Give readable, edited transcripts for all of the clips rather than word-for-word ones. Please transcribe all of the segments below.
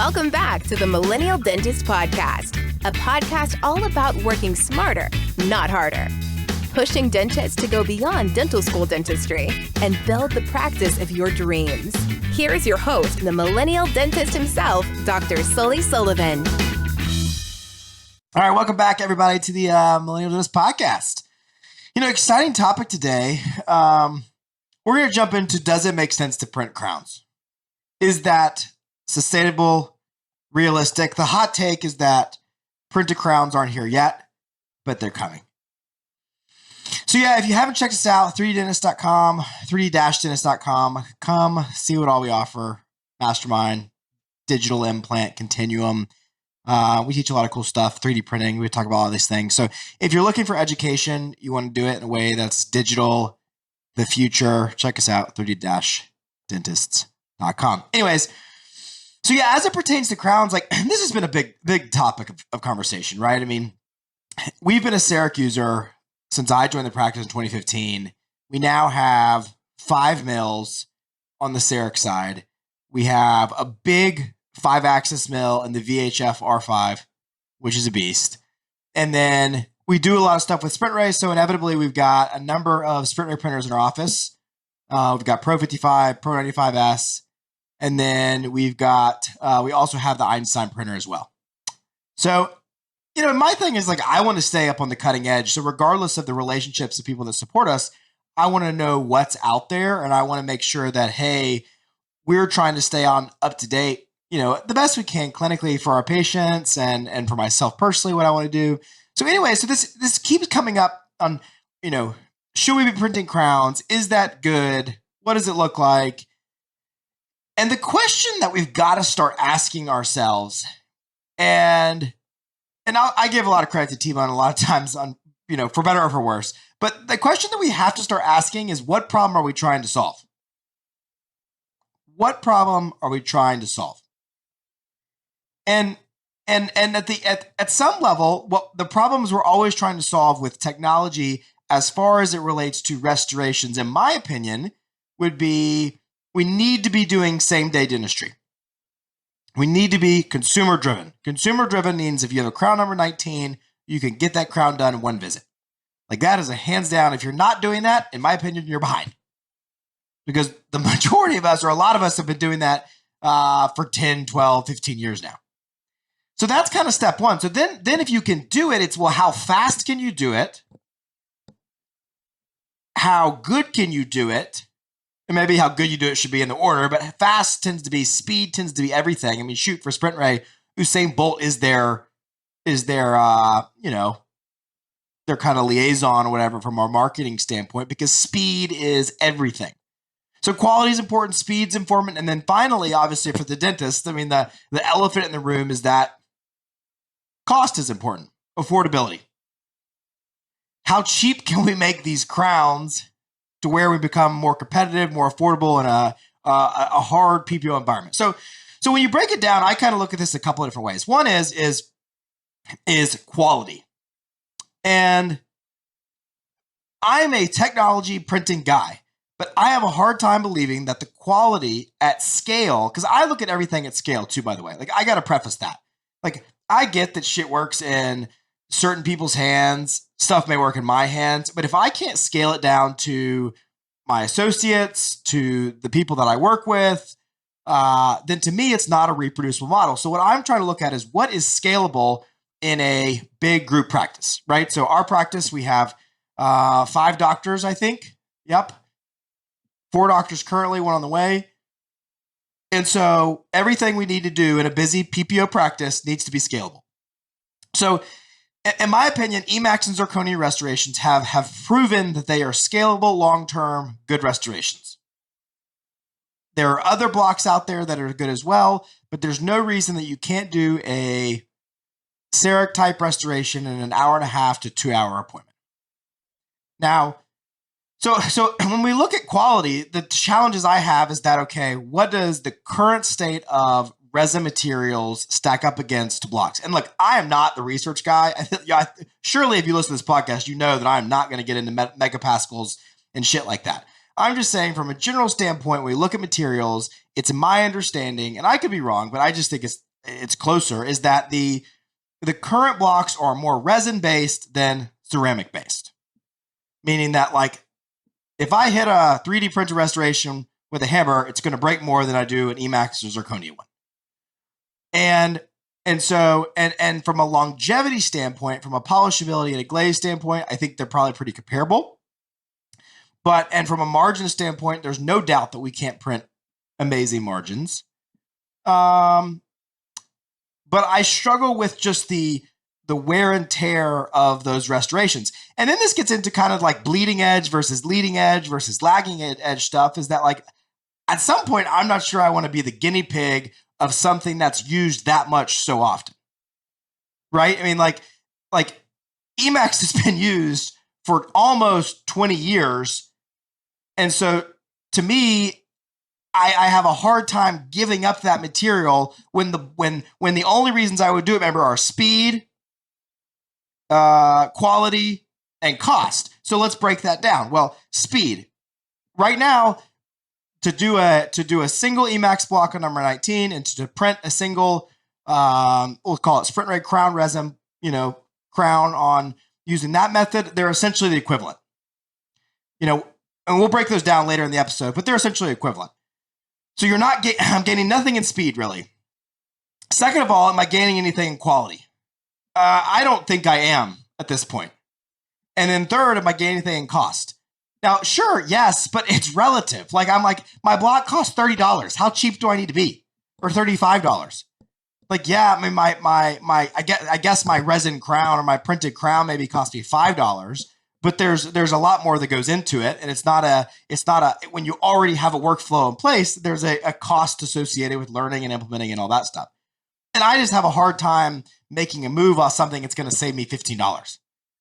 Welcome back to the Millennial Dentist Podcast, a podcast all about working smarter, not harder. Pushing dentists to go beyond dental school dentistry and build the practice of your dreams. Here is your host, the millennial dentist himself, Dr. Sully Sullivan. All right, welcome back, everybody, to the Millennial Dentist Podcast. Exciting topic today. We're going to jump into, does it make sense to print crowns? Is that sustainable, realistic? The hot take is that printed crowns aren't here yet, but they're coming. So yeah, if you haven't checked us out, 3ddentist.com, 3d-dentist.com, come see what all we offer. Mastermind, digital implant, continuum. We teach a lot of cool stuff, 3D printing. We talk about all these things. So if you're looking for education, you want to do it in a way that's digital, the future, check us out, 3d-dentists.com. Anyways, so yeah, as it pertains to crowns, this has been a big topic of conversation, right? I mean, we've been a Syracuser since I joined the practice in 2015. We now have 5 mills on the Syrac side. We have a big 5-axis mill in the VHF R5, which is a beast. And then we do a lot of stuff with sprint rays. So inevitably, we've got a number of sprint ray printers in our office. We've got Pro 55, Pro 95S. And then we also have the Einstein printer as well. So, my thing is I want to stay up on the cutting edge. So regardless of the relationships of people that support us, I want to know what's out there. And I want to make sure that, hey, we're trying to stay on up to date, the best we can clinically for our patients and for myself personally, what I want to do. So anyway, so this keeps coming up on, should we be printing crowns? Is that good? What does it look like? And the question that we've got to start asking ourselves, and I give a lot of credit to T-Bone a lot of times on, for better or for worse. But the question that we have to start asking is, what problem are we trying to solve? What problem are we trying to solve? And at some level, the problems we're always trying to solve with technology, as far as it relates to restorations, in my opinion, would be we need to be doing same-day dentistry. We need to be consumer-driven. Consumer-driven means if you have a crown number 19, you can get that crown done in one visit. That is a hands down. If you're not doing that, in my opinion, you're behind. Because the majority of us, or a lot of us, have been doing that for 10, 12, 15 years now. So that's kind of step one. So then if you can do it, it's, well, how fast can you do it? How good can you do it? And maybe how good you do it should be in the order, but fast tends to be, speed tends to be everything. I mean, shoot, for sprint ray, Usain Bolt is their their kind of liaison or whatever from our marketing standpoint, because speed is everything. So quality is important, speed's important, and then finally, obviously for the dentist, I mean, the elephant in the room is that cost is important, affordability. How cheap can we make these crowns to where we become more competitive, more affordable in a hard PPO environment? So when you break it down, I kind of look at this a couple of different ways. One is quality. And I'm a technology printing guy, but I have a hard time believing that the quality at scale, because I look at everything at scale too, by the way. I got to preface that. I get that shit works in certain people's hands. Stuff may work in my hands, but if I can't scale it down to my associates, to the people that I work with, then to me, it's not a reproducible model. So what I'm trying to look at is what is scalable in a big group practice, right? So our practice, we have 5 doctors, I think. Yep. 4 doctors currently, 1 on the way. And so everything we need to do in a busy PPO practice needs to be scalable. So in my opinion, Emax and zirconia restorations have proven that they are scalable, long-term, good restorations. There are other blocks out there that are good as well, but there's no reason that you can't do a Syrac type restoration in an 1.5 to 2 hour appointment. Now, so when we look at quality, the challenges I have is that, okay, what does the current state of resin materials stack up against blocks? And look, I am not the research guy. Surely if you listen to this podcast, you know that I'm not going to get into megapascals and shit like that. I'm just saying from a general standpoint, when we look at materials, it's my understanding, and I could be wrong, but I just think it's closer, is that the current blocks are more resin based than ceramic based. Meaning that like if I hit a 3D printer restoration with a hammer, it's going to break more than I do an Emax or zirconia one. And so from a longevity standpoint, from a polishability and a glaze standpoint, I think they're probably pretty comparable. And from a margin standpoint, there's no doubt that we can't print amazing margins. But I struggle with just the wear and tear of those restorations. And then this gets into kind of like bleeding edge versus leading edge versus lagging edge stuff, is that like at some point, I'm not sure I want to be the guinea pig of something that's used that much so often. Right? I mean, like Emax has been used for almost 20 years. And so to me, I have a hard time giving up that material when the only reasons I would do it, remember, are speed, quality, and cost. So let's break that down. Well, speed. Right now, to do a single Emax block on number 19 and to print a single, we'll call it sprint ray crown resin, crown on using that method, they're essentially the equivalent. And we'll break those down later in the episode, but they're essentially equivalent. So I'm gaining nothing in speed, really. Second of all, am I gaining anything in quality? I don't think I am at this point. And then third, am I gaining anything in cost? Now, sure, yes, but it's relative. Like I'm like, my block costs $30. How cheap do I need to be? Or $35? Like, yeah, I mean, I guess my resin crown or my printed crown maybe cost me $5. But there's a lot more that goes into it, and it's not a when you already have a workflow in place, there's a cost associated with learning and implementing and all that stuff. And I just have a hard time making a move on something that's going to save me $15.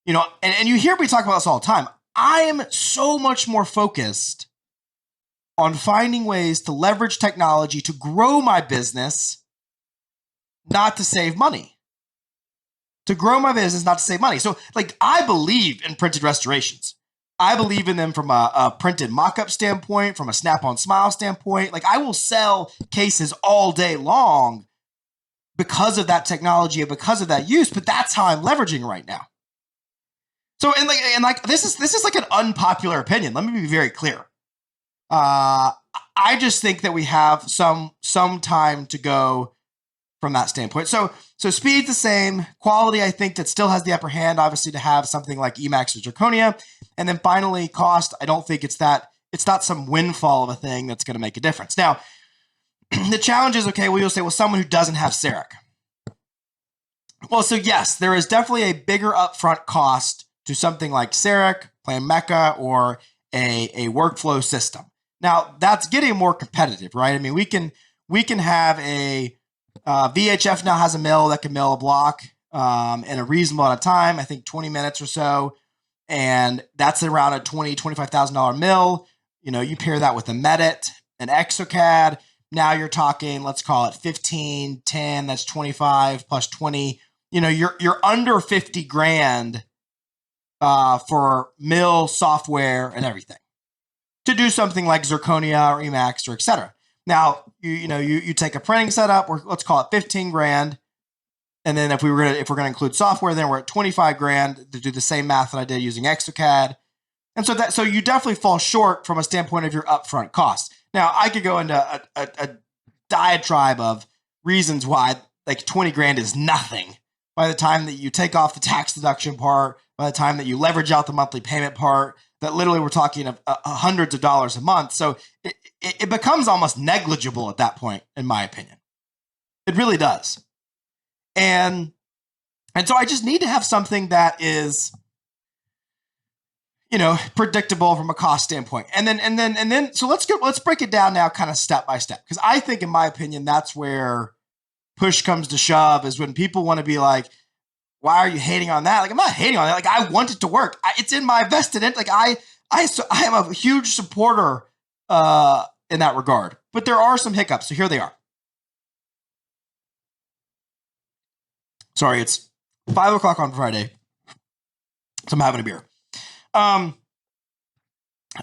And you hear me talk about this all the time. I am so much more focused on finding ways to leverage technology to grow my business, not to save money. To grow my business, not to save money. So, like, I believe in printed restorations. I believe in them from a printed mock-up standpoint, from a Snap-on Smile standpoint. Like, I will sell cases all day long because of that technology and because of that use, but that's how I'm leveraging right now. So, and this is like an unpopular opinion. Let me be very clear. I just think that we have some time to go from that standpoint. So speed's the same. Quality, I think that still has the upper hand, obviously, to have something like Emax or zirconia. And then finally, cost. I don't think it's not some windfall of a thing that's going to make a difference. Now, the challenge is, okay, well, you'll say, well, someone who doesn't have CEREC. Well, so yes, there is definitely a bigger upfront cost to something like CEREC, Plan Mecca, or a workflow system. Now, that's getting more competitive, right? I mean, we can have a VHF now has a mill that can mill a block in a reasonable amount of time, I think 20 minutes or so. And that's around a $20,000, $25,000 mill. You pair that with a Medit, an Exocad. Now you're talking, let's call it 15, 10, that's 25 plus 20. You're under 50 grand for mill software and everything to do something like zirconia or Emax or et cetera. Now, you take a printing setup, or let's call it 15 grand. And then if we're going to include software, then we're at 25 grand to do the same math that I did using Exocad. And so you definitely fall short from a standpoint of your upfront costs. Now, I could go into a diatribe of reasons why like 20 grand is nothing by the time that you take off the tax deduction part, by the time that you leverage out the monthly payment part, that literally we're talking of hundreds of dollars a month. So it becomes almost negligible at that point, in my opinion. It really does. And so I just need to have something that is, predictable from a cost standpoint. And then so let's break it down now kind of step by step. Because I think, in my opinion, that's where push comes to shove, is when people want to be like, why are you hating on that? Like, I'm not hating on that. Like, I want it to work. It's in my vested interest. Like, I am a huge supporter in that regard. But there are some hiccups. So here they are. Sorry, it's 5 o'clock on Friday, so I'm having a beer. All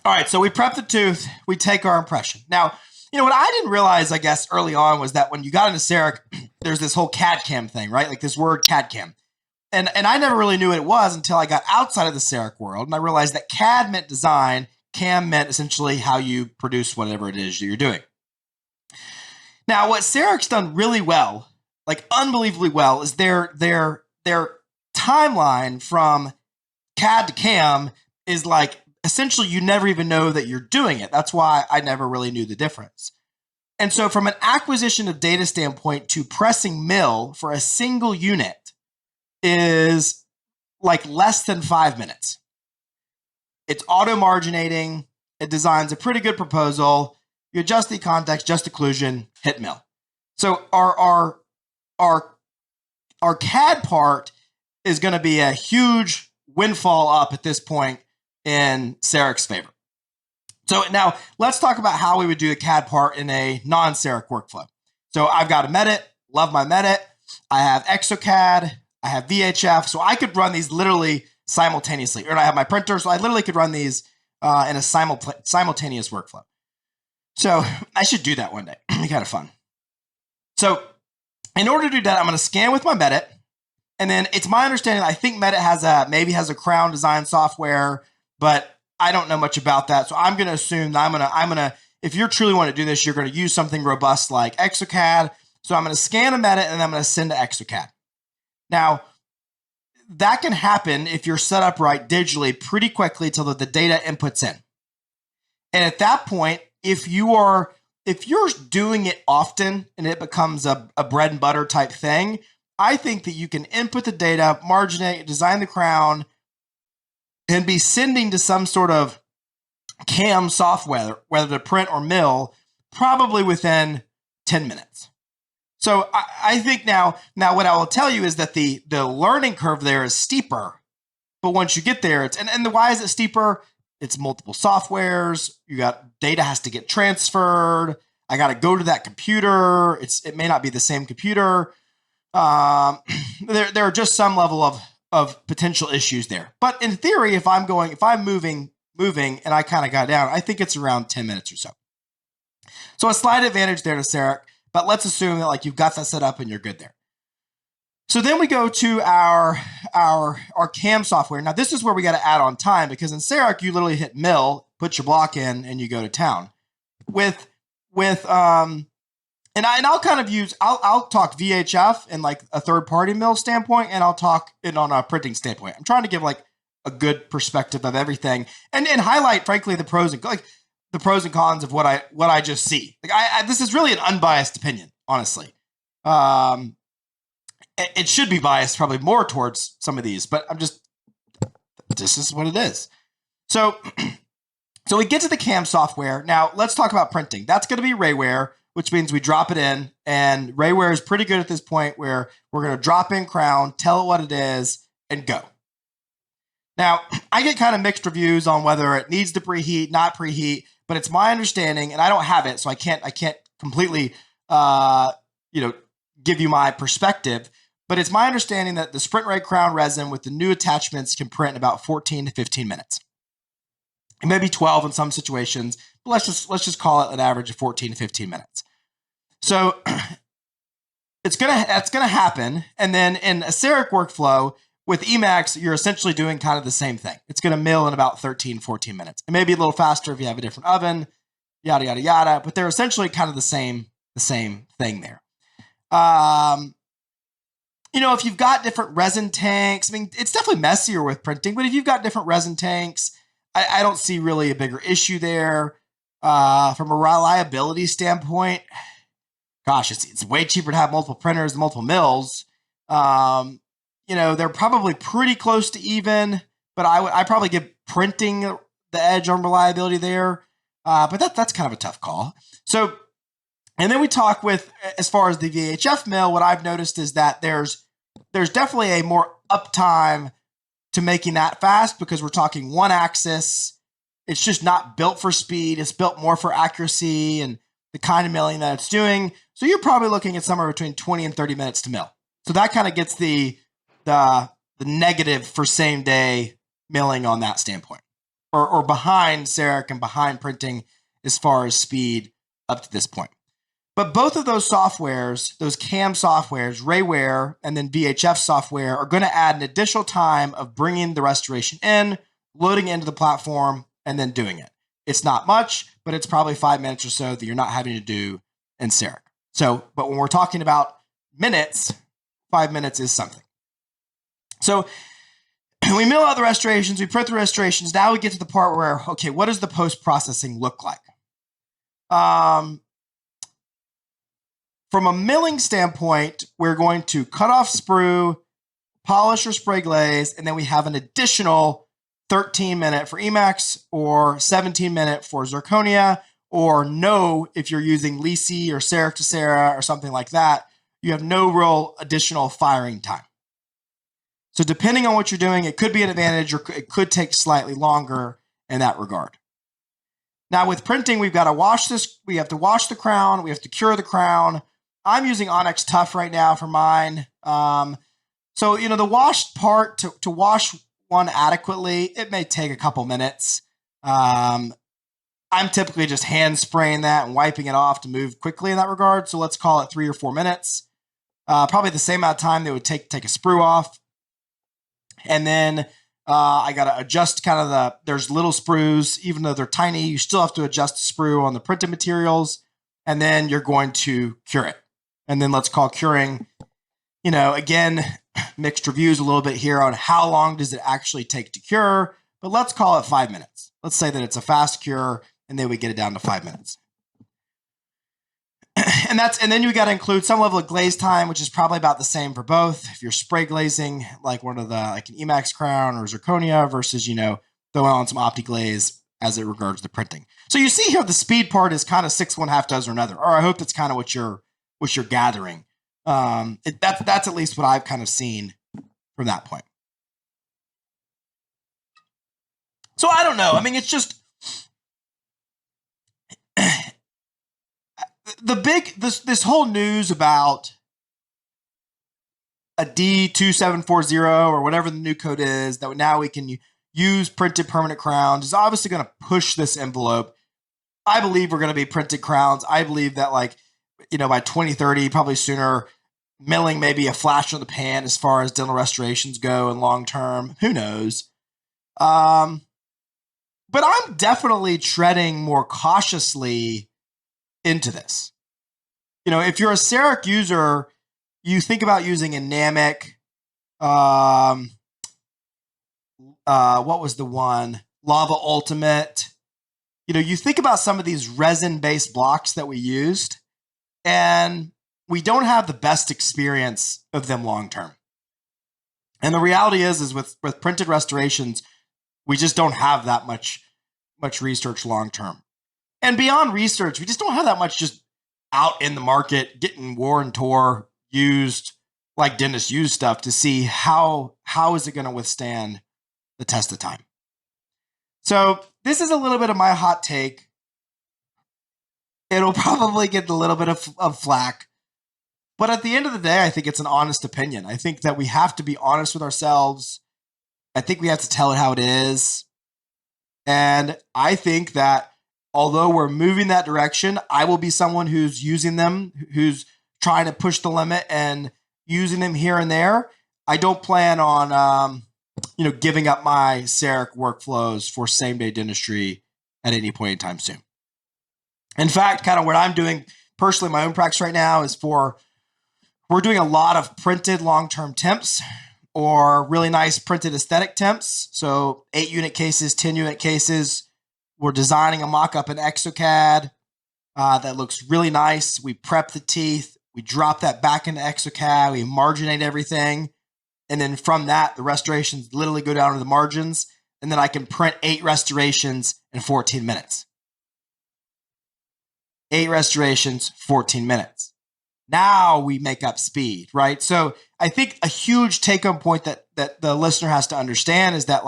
right, so we prep the tooth. We take our impression. Now, what I didn't realize, I guess, early on was that when you got into Seric, there's this whole CAD-CAM thing, right? Like this word CAD-CAM. And I never really knew what it was until I got outside of the Seric world. And I realized that CAD meant design, CAM meant essentially how you produce whatever it is that you're doing. Now, what Seric's done really well, like unbelievably well, is their timeline from CAD to CAM is like essentially you never even know that you're doing it. That's why I never really knew the difference. And so from an acquisition of data standpoint to pressing mill for a single unit is like less than 5 minutes. It's auto-marginating. It designs a pretty good proposal. You adjust the context, just occlusion, hit mill. So our CAD part is going to be a huge windfall up at this point in Seric's favor. So now let's talk about how we would do the CAD part in a non-Seric workflow. So I've got a Medit, love my Medit. I have ExoCAD, I have VHF. So I could run these literally simultaneously. Or I have my printer, so I literally could run these in a simultaneous workflow. So I should do that one day. It'd be kind of fun. So in order to do that, I'm going to scan with my Medit. And then it's my understanding, I think Medit maybe has a Crown design software, but I don't know much about that. So I'm going to assume that I'm going to, if you truly want to do this, you're going to use something robust like ExoCAD. So I'm going to scan a Medit and I'm going to send to ExoCAD. Now, that can happen if you're set up right digitally pretty quickly till the data inputs in. And at that point, if you're doing it often and it becomes a bread and butter type thing, I think that you can input the data, marginate, design the crown, and be sending to some sort of CAM software, whether to print or mill, probably within 10 minutes. So I think now what I will tell you is that the learning curve there is steeper, but once you get there, why is it steeper? It's multiple softwares. You got data has to get transferred. I got to go to that computer. It may not be the same computer. There are just some level of potential issues there. But in theory, if I'm moving, and I kind of got down, I think it's around 10 minutes or so. So a slight advantage there to Seric, but let's assume that like you've got that set up and you're good there. So then we go to our CAM software. Now this is where we got to add on time because in Seric you literally hit mill, put your block in, and you go to town. I'll kind of I'll talk VHF and like a third party mill standpoint, and I'll talk it on a printing standpoint. I'm trying to give like a good perspective of everything and highlight, frankly, the pros and cons of what I just see. Like this is really an unbiased opinion, honestly. It should be biased probably more towards some of these, but this is what it is. So we get to the CAM software. Now let's talk about printing. That's going to be Rayware, which means we drop it in, and Rayware is pretty good at this point where we're going to drop in crown, tell it what it is, and go. Now, I get kind of mixed reviews on whether it needs to preheat, not preheat, but it's my understanding, and I don't have it, so I can't completely give you my perspective, but it's my understanding that the Sprint Ray Crown resin with the new attachments can print in about 14 to 15 minutes. It may be 12 in some situations, but let's just call it an average of 14 to 15 minutes. So that's gonna happen. And then in a Seric workflow with Emacs, you're essentially doing kind of the same thing. It's gonna mill in about 13, 14 minutes. It may be a little faster if you have a different oven, yada, yada, yada, but they're essentially kind of the same thing there. If you've got different resin tanks, I mean, it's definitely messier with printing, but if you've got different resin tanks, I don't see really a bigger issue there. From a reliability standpoint, gosh, it's way cheaper to have multiple printers and multiple mills. They're probably pretty close to even, but I probably give printing the edge on reliability there. But that's kind of a tough call. So, and then we talk as far as the VHF mill, what I've noticed is that there's definitely a more uptime to making that fast because we're talking one axis. It's just not built for speed. It's built more for accuracy and the kind of milling that it's doing. So you're probably looking at somewhere between 20 and 30 minutes to mill. So that kind of gets the negative for same day milling on that standpoint, or behind Seric and behind printing as far as speed up to this point. But both of those softwares, those CAM softwares, Rayware and then VHF software, are going to add an additional time of bringing the restoration in, loading into the platform, and then doing it. It's not much, but it's probably 5 minutes or so that you're not having to do in CEREC. So, but when we're talking about minutes, 5 minutes is something. So we mill out the restorations, we print the restorations. Now we get to the part where, okay, what does the post-processing look like? From a milling standpoint, we're going to cut off sprue, polish or spray glaze, and then we have an additional 13-minute for Emacs or 17-minute for zirconia, or no, if you're using Lisi or CEREC to Sarah or something like that, you have no real additional firing time. So depending on what you're doing, it could be an advantage or it could take slightly longer in that regard. Now with printing, we've got to wash this. We have to wash the crown. We have to cure the crown. I'm using Onyx Tough right now for mine. So, the washed part, to wash one adequately, it may take a couple minutes. I'm typically just hand spraying that and wiping it off to move quickly in that regard. So let's call it 3 or 4 minutes. Probably the same amount of time that would take a sprue off. And then I got to adjust kind of there's little sprues, even though they're tiny, you still have to adjust the sprue on the printed materials. And then you're going to cure it. And then let's call curing, again, mixed reviews a little bit here on how long does it actually take to cure, but let's call it 5 minutes. Let's say that it's a fast cure and then we get it down to 5 minutes. And then you got to include some level of glaze time, which is probably about the same for both. If you're spray glazing like an Emacs crown or zirconia versus, throwing on some OptiGlaze as it regards the printing. So you see here, the speed part is kind of 6 1/2 dozen another, or I hope that's kind of what you're gathering. That's at least what I've kind of seen from that point. So I don't know. I mean, it's just this whole news about a D2740 or whatever the new code is that now we can use printed permanent crowns is obviously going to push this envelope. I believe we're going to be printed crowns. I believe that by 2030, probably sooner, milling may be a flash in the pan as far as dental restorations go and long term. Who knows? But I'm definitely treading more cautiously into this. If you're a CEREC user, you think about using a Namek. What was the one? Lava Ultimate. You think about some of these resin-based blocks that we used, and we don't have the best experience of them long term. And the reality is with printed restorations, we just don't have that much research long term. And beyond research, we just don't have that much just out in the market getting worn and tore, used like dentists use stuff to see how is it going to withstand the test of time. So this is a little bit of my hot take. It'll probably get a little bit of flack. But at the end of the day, I think it's an honest opinion. I think that we have to be honest with ourselves. I think we have to tell it how it is. And I think that although we're moving that direction, I will be someone who's using them, who's trying to push the limit and using them here and there. I don't plan on, giving up my CEREC workflows for same-day dentistry at any point in time soon. In fact, kind of what I'm doing personally, my own practice right now is we're doing a lot of printed long-term temps or really nice printed aesthetic temps. So 8-unit cases, 10-unit cases. We're designing a mock-up in exocad that looks really nice. We prep the teeth. We drop that back into exocad. We marginate everything. And then from that, the restorations literally go down to the margins. And then I can print 8 restorations in 14 minutes. 8 restorations, 14 minutes. Now we make up speed, right? So I think a huge take-home point that the listener has to understand is that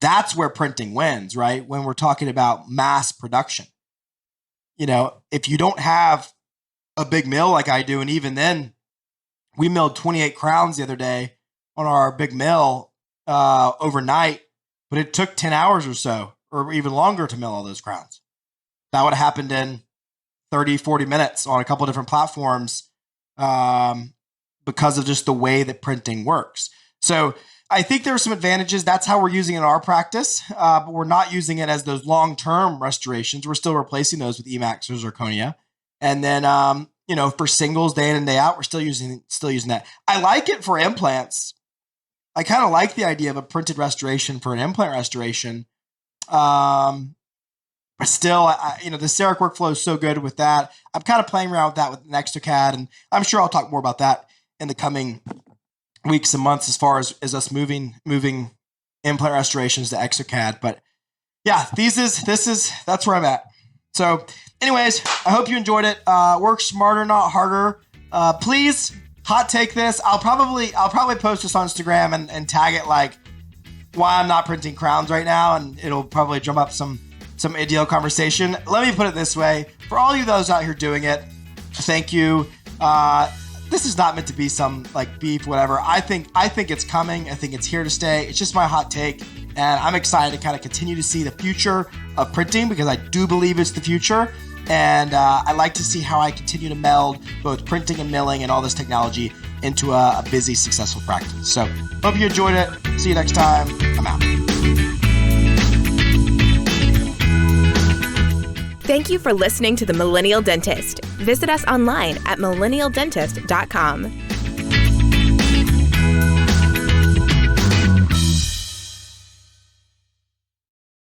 that's where printing wins, right? When we're talking about mass production. If you don't have a big mill like I do, and even then, we milled 28 crowns the other day on our big mill overnight, but it took 10 hours or so, or even longer to mill all those crowns. That would have happened in 30, 40 minutes on a couple of different platforms because of just the way that printing works. So I think there are some advantages. That's how we're using it in our practice, but we're not using it as those long-term restorations. We're still replacing those with Emax or zirconia. And then, for singles day in and day out, we're still using that. I like it for implants. I kind of like the idea of a printed restoration for an implant restoration. But still, the CEREC workflow is so good with that. I'm kind of playing around with that with NextoCAD, and I'm sure I'll talk more about that in the coming weeks and months as far as us moving implant restorations to ExoCAD. But yeah, that's where I'm at. So anyways, I hope you enjoyed it. Work smarter, not harder. Please hot take this. I'll probably post this on Instagram and tag it like why I'm not printing crowns right now, and it'll probably drum up some ideal conversation. Let me put it this way. For all you those out here doing it, thank you. This is not meant to be some like beef, whatever. I think it's coming. I think it's here to stay. It's just my hot take. And I'm excited to kind of continue to see the future of printing because I do believe it's the future. And I like to see how I continue to meld both printing and milling and all this technology into a busy, successful practice. So hope you enjoyed it. See you next time. I'm out. Thank you for listening to The Millennial Dentist. Visit us online at millennialdentist.com.